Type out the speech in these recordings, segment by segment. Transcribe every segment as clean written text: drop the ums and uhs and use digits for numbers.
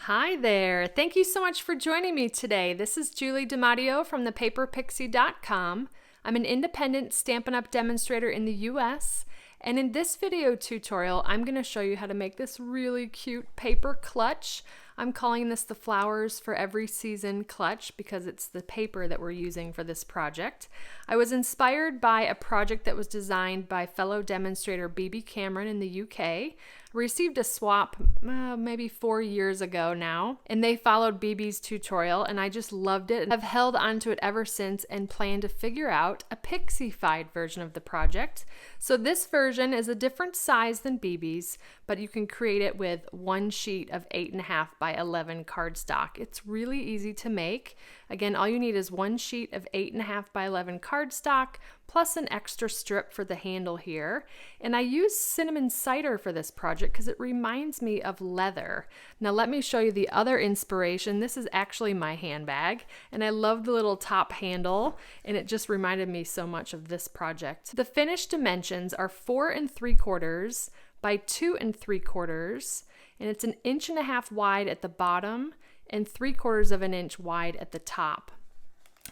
Hi there. Thank you so much for joining me today. This is Julie DiMatteo from the paperpixie.com. I'm an independent Stampin' Up! Demonstrator in the US, and in this video tutorial, I'm going to show you how to make this really cute paper clutch. I'm calling this the Flowers for Every Season clutch because it's the paper that we're using for this project. I was inspired by a project that was designed by fellow demonstrator BB Cameron in the UK. I received a swap maybe 4 years ago now, and they followed BB's tutorial, and I just loved it. I've held onto it ever since and plan to figure out a Pixie-fied version of the project. So this version is a different size than BB's, but you can create it with one sheet of 8.5 by 11 cardstock. It's really easy to make. Again, all you need is one sheet of 8.5 by 11 cardstock plus an extra strip for the handle here. And I use cinnamon cider for this project because it reminds me of leather. Now let me show you the other inspiration. This is actually my handbag, and I love the little top handle, and it just reminded me so much of this project. The finished dimensions are 4 3/4 by 2 3/4, and it's 1.5 inches wide at the bottom and 3/4 inch wide at the top.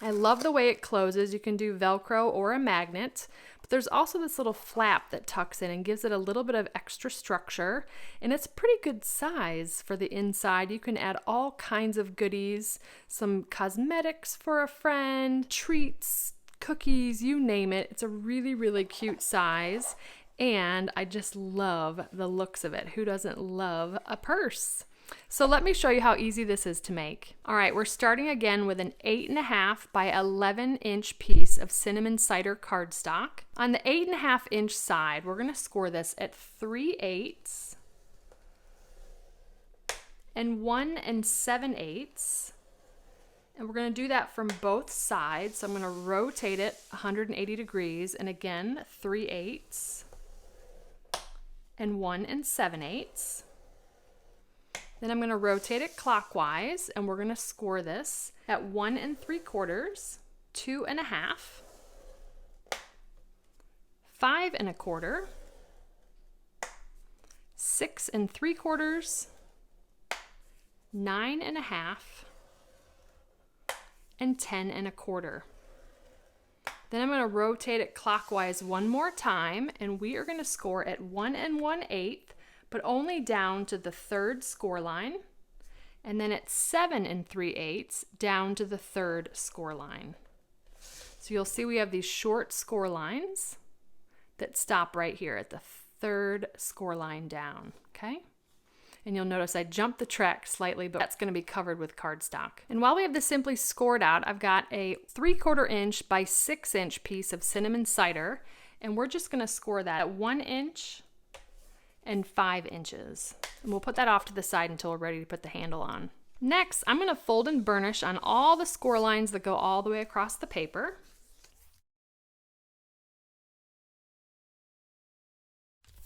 I love the way it closes. You can do Velcro or a magnet, but there's also this little flap that tucks in and gives it a little bit of extra structure, and it's a pretty good size for the inside. You can add all kinds of goodies, some cosmetics for a friend, treats, cookies, you name it. It's a really, really cute size, and I just love the looks of it. Who doesn't love a purse? So let me show you how easy this is to make. All right, we're starting again with an 8.5 by 11 inch piece of cinnamon cider cardstock. On the 8.5 inch side, we're gonna score this at 3/8 and 1 7/8. And we're gonna do that from both sides. So I'm gonna rotate it 180 degrees, and again, 3/8 and 1 7/8. Then I'm going to rotate it clockwise, and we're going to score this at 1 3/4, 2.5, 5 1/4, 6 3/4, 9.5, and 10 1/4. Then I'm going to rotate it clockwise one more time, and we are going to score at 1 1/8, but only down to the 3rd score line, and then at 7 3/8 down to the 3rd score line. So you'll see we have these short score lines that stop right here at the 3rd score line down, okay? And you'll notice I jumped the track slightly, but that's gonna be covered with cardstock. And while we have this simply scored out, I've got a 3/4 inch by 6 inch piece of cinnamon cider, and we're just gonna score that at 1 inch and 5 inches. And we'll put that off to the side until we're ready to put the handle on. Next, I'm going to fold and burnish on all the score lines that go all the way across the paper.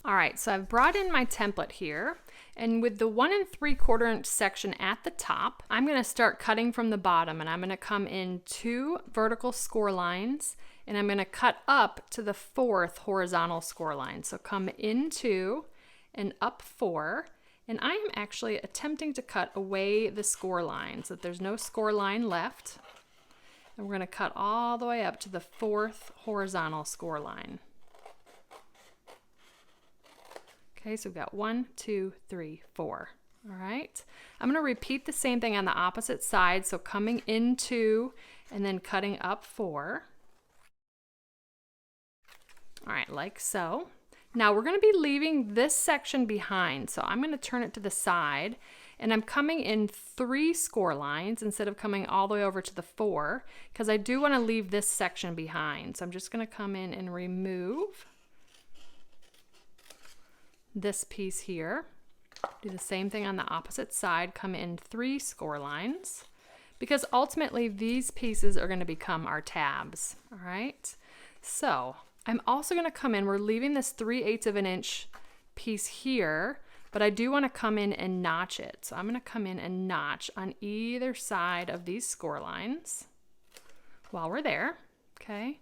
All right, so I've brought in my template here, and with the 1 3/4 inch section at the top, I'm going to start cutting from the bottom, and I'm going to come in 2 vertical score lines, and I'm going to cut up to the 4th horizontal score line. So come into and up 4, and I am actually attempting to cut away the score line so that there's no score line left. And we're going to cut all the way up to the 4th horizontal score line. Okay, so we've got 1, 2, 3, 4. All right, I'm going to repeat the same thing on the opposite side, so coming into and then cutting up 4. All right, like so. Now we're going to be leaving this section behind, so I'm going to turn it to the side, and I'm coming in 3 score lines instead of coming all the way over to the 4, because I do want to leave this section behind. So I'm just going to come in and remove this piece here. Do the same thing on the opposite side, come in 3 score lines, because ultimately these pieces are going to become our tabs. All right, so I'm also going to come in, we're leaving this 3/8 of an inch piece here, but I do want to come in and notch it. So I'm going to come in and notch on either side of these score lines while we're there, okay?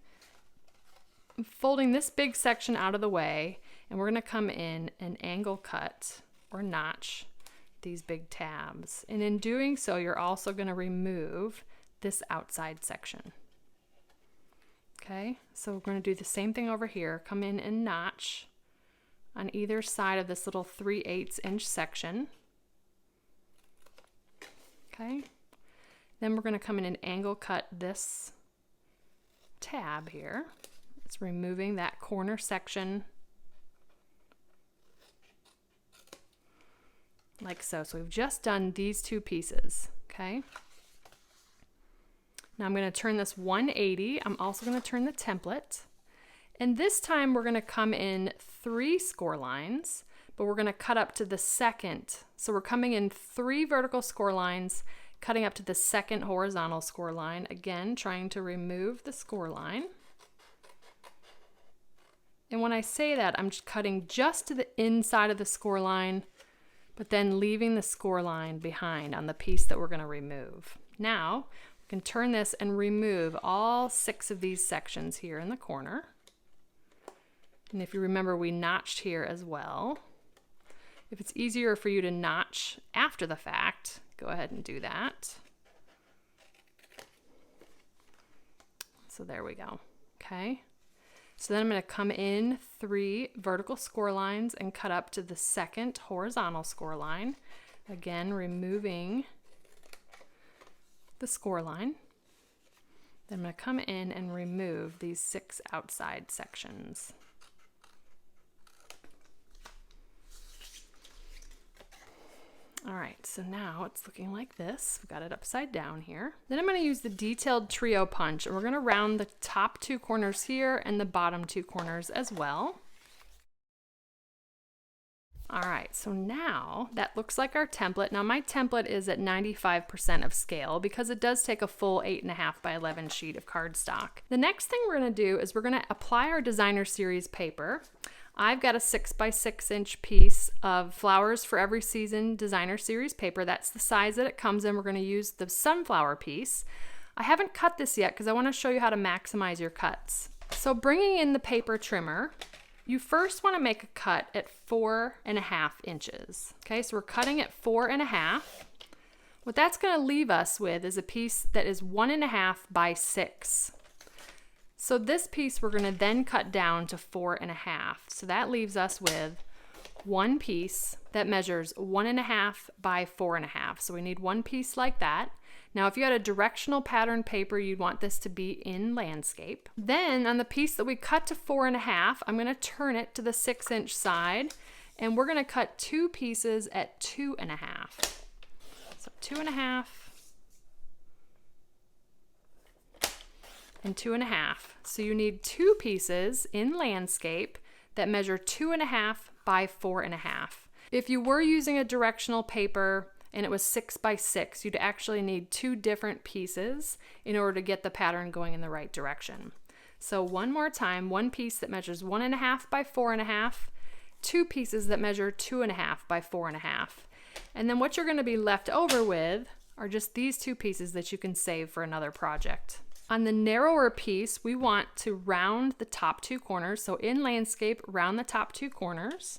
I'm folding this big section out of the way, and we're going to come in and angle cut or notch these big tabs. And in doing so, you're also going to remove this outside section. Okay, so we're going to do the same thing over here. Come in and notch on either side of this little 3/8 inch section. Okay, then we're going to come in and angle cut this tab here. It's removing that corner section like so. So we've just done these two pieces. Okay, now I'm going to turn this 180. I'm also going to turn the template. And this time we're going to come in 3 score lines, but we're going to cut up to the second. So we're coming in 3 vertical score lines, cutting up to the second horizontal score line. Again, trying to remove the score line. And when I say that, I'm just cutting just to the inside of the score line, but then leaving the score line behind on the piece that we're going to remove. Now, we can turn this and remove all 6 of these sections here in the corner. And if you remember, we notched here as well. If it's easier for you to notch after the fact, go ahead and do that. So there we go. Okay. So then I'm going to come in 3 vertical score lines and cut up to the second horizontal score line. Again, removing the score line. Then I'm going to come in and remove these 6 outside sections. All right, so now it's looking like this. We've got it upside down here. Then I'm going to use the detailed trio punch, and we're going to round the top 2 corners here and the bottom 2 corners as well. All right, so now that looks like our template. Now my template is at 95% of scale because it does take a full 8.5 by 11 sheet of cardstock. The next thing we're going to do is we're going to apply our designer series paper. I've got a 6 by 6 inch piece of Flowers for Every Season designer series paper. That's the size that it comes in. We're going to use the sunflower piece. I haven't cut this yet because I want to show you how to maximize your cuts. So bringing in the paper trimmer, you first want to make a cut at 4.5 inches. Okay, so we're cutting at 4.5. What that's going to leave us with is a piece that is 1.5 by 6. So this piece we're going to then cut down to 4.5. So that leaves us with one piece that measures 1.5 by 4.5. So we need one piece like that. Now if you had a directional pattern paper, you'd want this to be in landscape. Then on the piece that we cut to 4.5, I'm going to turn it to the 6-inch side, and we're going to cut 2 pieces at 2.5. So 2.5. and 2.5. So you need 2 pieces in landscape that measure 2.5 by 4.5. If you were using a directional paper and it was 6 by 6, you'd actually need 2 different pieces in order to get the pattern going in the right direction. So one more time, one piece that measures 1.5 by 4.5, 2 pieces that measure 2.5 by 4.5. And then what you're going to be left over with are just these 2 pieces that you can save for another project. On the narrower piece, we want to round the top 2 corners. So in landscape, round the top 2 corners.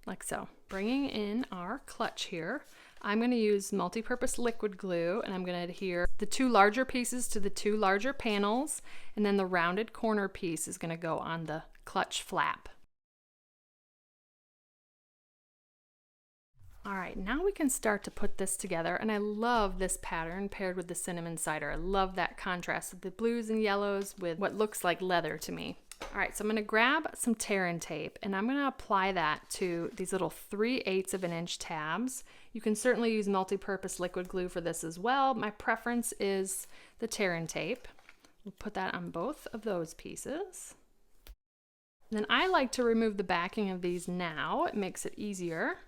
Like so. Bringing in our clutch here, I'm going to use multi-purpose liquid glue, and I'm going to adhere the 2 larger pieces to the 2 larger panels, and then the rounded corner piece is going to go on the clutch flap. All right, now we can start to put this together, and I love this pattern paired with the cinnamon cider. I love that contrast of the blues and yellows with what looks like leather to me. All right, so I'm going to grab some tear-in tape, and I'm going to apply that to these little 3/8 of an inch tabs. You can certainly use multi-purpose liquid glue for this as well. My preference is the tear-in tape. We'll put that on both of those pieces. And then I like to remove the backing of these now. It makes it easier.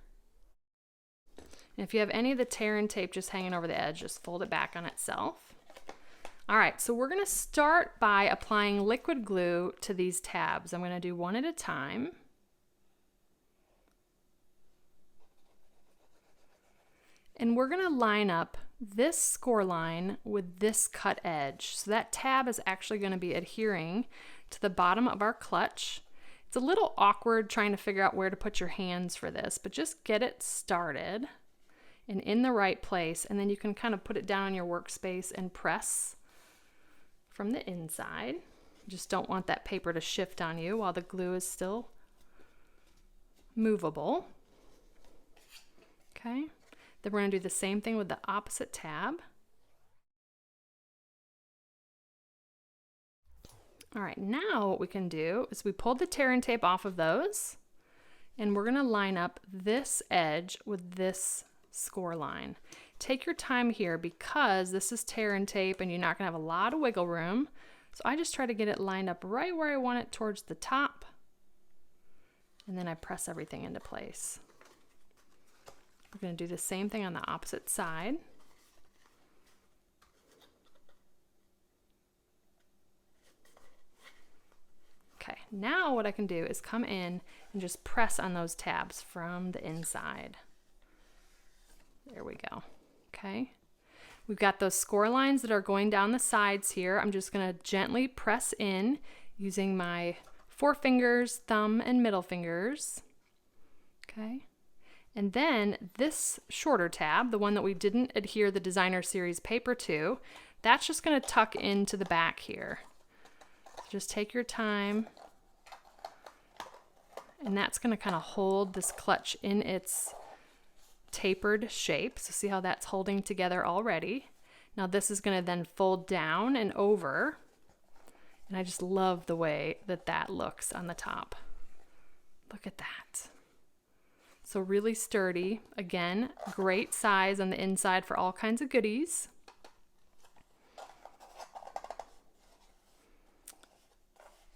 And if you have any of the tear-in tape just hanging over the edge, just fold it back on itself. All right, so we're going to start by applying liquid glue to these tabs. I'm going to do one at a time. And we're going to line up this score line with this cut edge. So that tab is actually going to be adhering to the bottom of our clutch. It's a little awkward trying to figure out where to put your hands for this, but just get it started and in the right place, and then you can kind of put it down on your workspace and press from the inside. You just don't want that paper to shift on you while the glue is still movable. Okay, then we're going to do the same thing with the opposite tab. All right, now what we can do is we pulled the tear and tape off of those, and we're going to line up this edge with this score line. Take your time here because this is tear and tape and you're not going to have a lot of wiggle room. So I just try to get it lined up right where I want it towards the top, and then I press everything into place. We're going to do the same thing on the opposite side. Okay, now what I can do is come in and just press on those tabs from the inside. There we go. Okay, we've got those score lines that are going down the sides here. I'm just going to gently press in using my forefingers, thumb, and middle fingers. Okay, and then this shorter tab, the one that we didn't adhere the designer series paper to, that's just going to tuck into the back here. Just take your time, and that's going to kind of hold this clutch in its tapered shape. So see how that's holding together already. Now this is going to then fold down and over, and I just love the way that that looks on the top. Look at that. So really sturdy. Again, great size on the inside for all kinds of goodies.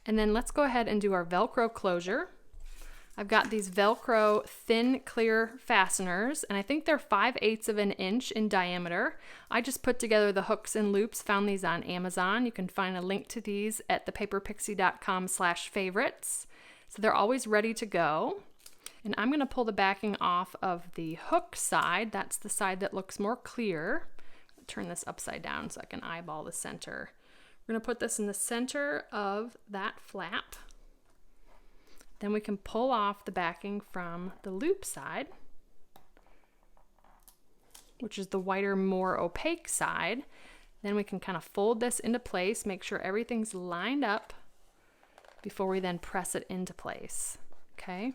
And then let's go ahead and do our Velcro closure. I've got these Velcro thin clear fasteners, and I think they're 5/8 of an inch in diameter. I just put together the hooks and loops, found these on Amazon. You can find a link to these at thepaperpixie.com/favorites. So they're always ready to go. And I'm gonna pull the backing off of the hook side. That's the side that looks more clear. Turn this upside down so I can eyeball the center. We're going to put this in the center of that flap. Then we can pull off the backing from the loop side, which is the whiter, more opaque side. Then we can kind of fold this into place, make sure everything's lined up before we then press it into place. Okay.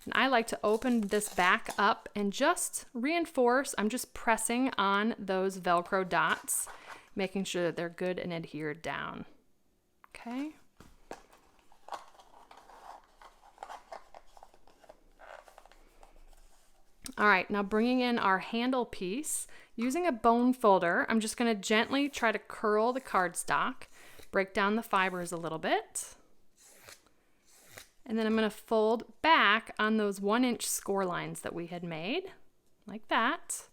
And I like to open this back up and just reinforce. I'm just pressing on those Velcro dots, making sure that they're good and adhered down. Okay. All right, now bringing in our handle piece, using a bone folder, I'm just going to gently try to curl the cardstock, break down the fibers a little bit. And then I'm going to fold back on those 1-inch score lines that we had made, like that.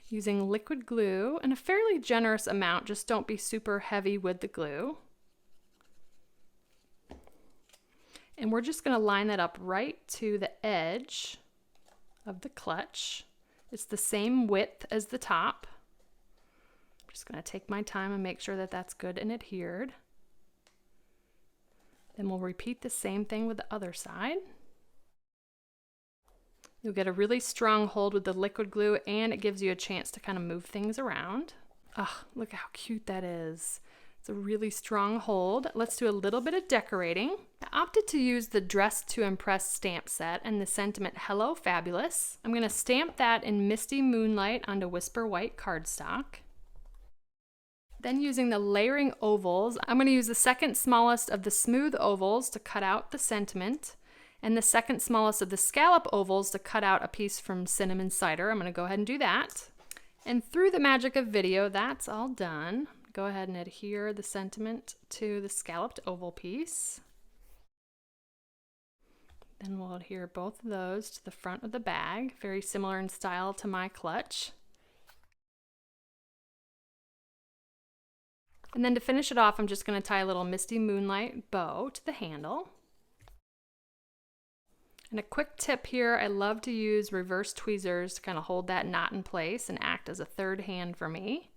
Using liquid glue and a fairly generous amount, just don't be super heavy with the glue. And we're just going to line that up right to the edge of the clutch. It's the same width as the top. I'm just going to take my time and make sure that that's good and adhered. Then we'll repeat the same thing with the other side. You'll get a really strong hold with the liquid glue, and it gives you a chance to kind of move things around. Oh, look how cute that is. It's a really strong hold. Let's do a little bit of decorating. I opted to use the Dress to Impress stamp set and the sentiment Hello Fabulous. I'm going to stamp that in Misty Moonlight onto Whisper White cardstock. Then using the layering ovals, I'm going to use the second smallest of the smooth ovals to cut out the sentiment, and the second smallest of the scallop ovals to cut out a piece from Cinnamon Cider. I'm going to go ahead and do that. And through the magic of video, that's all done. Go ahead and adhere the sentiment to the scalloped oval piece. Then we'll adhere both of those to the front of the bag, very similar in style to my clutch. And then to finish it off, I'm just going to tie a little Misty Moonlight bow to the handle. And a quick tip here, I love to use reverse tweezers to kind of hold that knot in place and act as a third hand for me.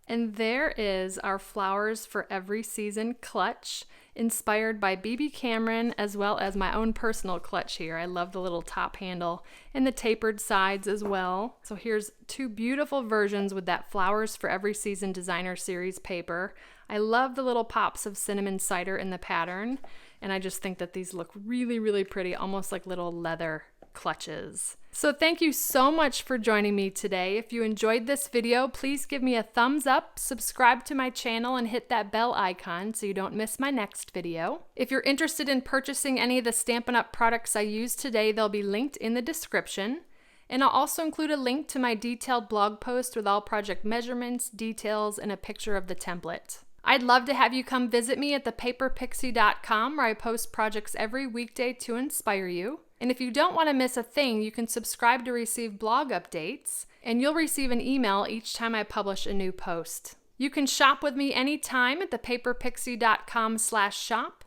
And there is our Flowers for Every Season clutch, inspired by BB Cameron, as well as my own personal clutch here. I love the little top handle and the tapered sides as well. So here's two beautiful versions with that Flowers for Every Season Designer Series paper. I love the little pops of cinnamon cider in the pattern, and I just think that these look really, really pretty, almost like little leather clutches. So thank you so much for joining me today. If you enjoyed this video, please give me a thumbs up, subscribe to my channel, and hit that bell icon so you don't miss my next video. If you're interested in purchasing any of the Stampin' Up! Products I used today, they'll be linked in the description. And I'll also include a link to my detailed blog post with all project measurements, details, and a picture of the template. I'd love to have you come visit me at paperpixie.com, where I post projects every weekday to inspire you. And if you don't want to miss a thing, you can subscribe to receive blog updates, and you'll receive an email each time I publish a new post. You can shop with me anytime at paperpixie.com/shop.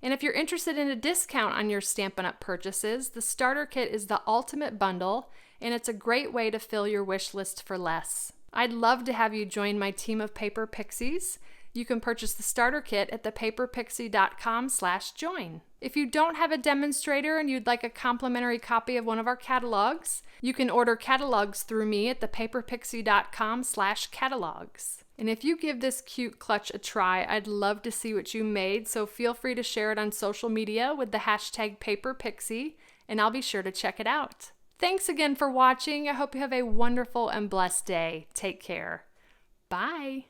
And if you're interested in a discount on your Stampin' Up! Purchases, the starter kit is the ultimate bundle, and it's a great way to fill your wish list for less. I'd love to have you join my team of Paper Pixies. You can purchase the starter kit at paperpixie.com/join. If you don't have a demonstrator and you'd like a complimentary copy of one of our catalogs, you can order catalogs through me at paperpixie.com/catalogs. And if you give this cute clutch a try, I'd love to see what you made, so feel free to share it on social media with the hashtag paperpixie, and I'll be sure to check it out. Thanks again for watching. I hope you have a wonderful and blessed day. Take care. Bye.